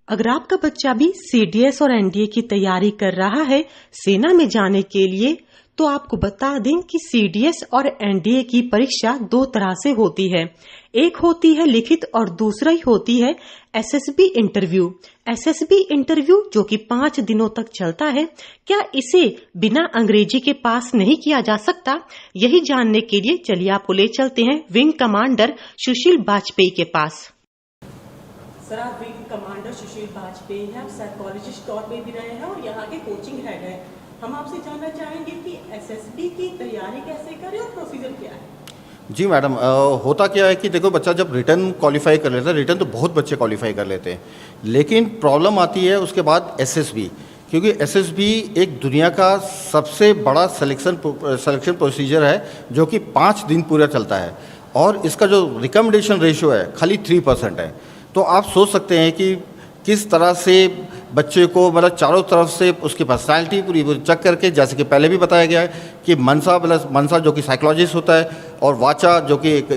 अगर आपका बच्चा भी सीडीएस और एनडीए की तैयारी कर रहा है सेना में जाने के लिए, तो आपको बता दें कि सीडीएस और एनडीए की परीक्षा दो तरह से होती है। एक होती है लिखित और दूसरी होती है एसएसबी इंटरव्यू। एसएसबी इंटरव्यू जो कि 5 दिनों तक चलता है, क्या इसे बिना अंग्रेजी के पास नहीं किया जा सकता? यही जानने के लिए चलिए आपको ले चलते हैं विंग कमांडर सुशील वाजपेयी के पास। सर, आप विंग कमांडर सुशील वाजपेयी हैं, आप साइकोलॉजिस्ट तौर पे भी रहे हैं और यहाँ के कोचिंग हेड हैं। हम आपसे जानना चाहेंगे कि एसएसबी की तैयारी कैसे करें और प्रोसीजर क्या है? जी मैडम, होता क्या है कि देखो, बच्चा जब रिटर्न क्वालिफाई कर लेता है, रिटर्न तो बहुत बच्चे क्वालिफाई कर लेते हैं, लेकिन प्रॉब्लम आती है उसके बाद एसएसबी, क्योंकि एसएसबी एक दुनिया का सबसे बड़ा सिलेक्शन प्रोसीजर है जो कि 5 दिन पूरा चलता है, और इसका जो रिकमेंडेशन रेशियो है खाली 3% है। तो आप सोच सकते हैं कि किस तरह से बच्चे को, मतलब चारों तरफ से उसकी पर्सनैलिटी पूरी चेक करके, जैसे कि पहले भी बताया गया है कि मनसा जो कि साइकोलॉजिस्ट होता है, और वाचा जो कि एक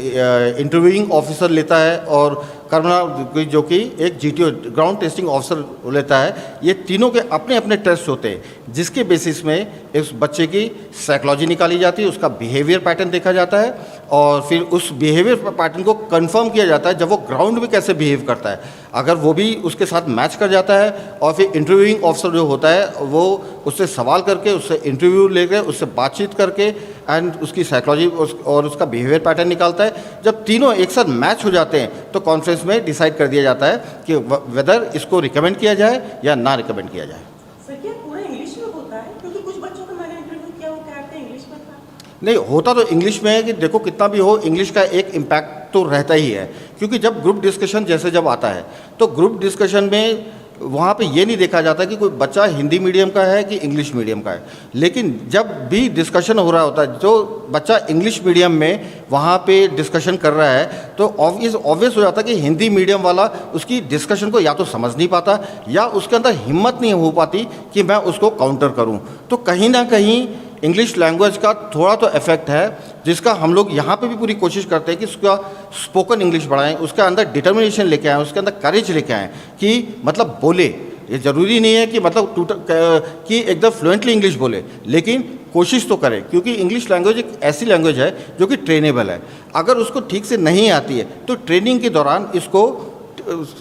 इंटरव्यूइंग ऑफिसर लेता है, और कर्मणा जो कि एक जीटीओ ग्राउंड टेस्टिंग ऑफिसर लेता है। ये तीनों के अपने अपने टेस्ट होते हैं, जिसके बेसिस में इस बच्चे की साइकोलॉजी निकाली जाती है, उसका बिहेवियर पैटर्न देखा जाता है, और फिर उस बिहेवियर पैटर्न को कंफर्म किया जाता है जब वो ग्राउंड में कैसे बिहेव करता है। अगर वो भी उसके साथ मैच कर जाता है, और फिर इंटरव्यूइंग ऑफिसर जो होता है वो उससे सवाल करके, उससे इंटरव्यू लेकर, उससे बातचीत करके एंड उसकी साइकोलॉजी और उसका बिहेवियर पैटर्न निकालता है। जब तीनों एक साथ मैच हो जाते हैं तो कॉन्फ्रेंस में डिसाइड कर दिया जाता है कि वेदर इसको रिकमेंड किया जाए या ना रिकमेंड किया जाए। सर, क्या पूरा इंग्लिश में होता है? क्योंकि कुछ बच्चों को मैंने इंटरव्यू किया, वो कहते हैं इंग्लिश में था। नहीं, होता तो इंग्लिश में है कि देखो, कितना भी हो इंग्लिश का एक इम्पैक्ट तो रहता ही है, क्योंकि जब ग्रुप डिस्कशन जब आता है तो ग्रुप डिस्कशन में वहाँ पे ये नहीं देखा जाता कि कोई बच्चा हिंदी मीडियम का है कि इंग्लिश मीडियम का है। लेकिन जब भी डिस्कशन हो रहा होता है, जो बच्चा इंग्लिश मीडियम में वहाँ पे डिस्कशन कर रहा है, तो ऑब्वियस हो जाता है कि हिंदी मीडियम वाला उसकी डिस्कशन को या तो समझ नहीं पाता, या उसके अंदर हिम्मत नहीं हो पाती कि मैं उसको काउंटर करूँ। तो कहीं ना कहीं इंग्लिश लैंग्वेज का थोड़ा तो इफेक्ट है, जिसका हम लोग यहाँ पे भी पूरी कोशिश करते हैं कि उसका स्पोकन इंग्लिश बढ़ाएं, उसके अंदर डिटर्मिनेशन लेके आएँ, उसके अंदर करेज लेके आएँ कि मतलब बोले। ये ज़रूरी नहीं है कि मतलब कि एकदम फ्लुएंटली इंग्लिश बोले, लेकिन कोशिश तो करें, क्योंकि इंग्लिश लैंग्वेज एक ऐसी लैंग्वेज है जो कि ट्रेनेबल है। अगर उसको ठीक से नहीं आती है तो ट्रेनिंग के दौरान इसको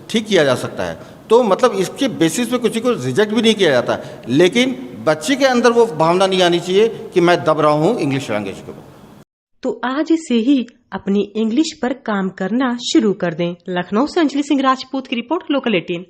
ठीक किया जा सकता है। तो मतलब इसके बेसिस पे किसी को रिजेक्ट भी नहीं किया जाता, लेकिन बच्चे के अंदर वो भावना नहीं आनी चाहिए कि मैं दब रहा हूँ इंग्लिश लैंग्वेज को। तो आज से ही अपनी इंग्लिश पर काम करना शुरू कर दें। लखनऊ से अंजलि सिंह राजपूत की रिपोर्ट, लोकल 18।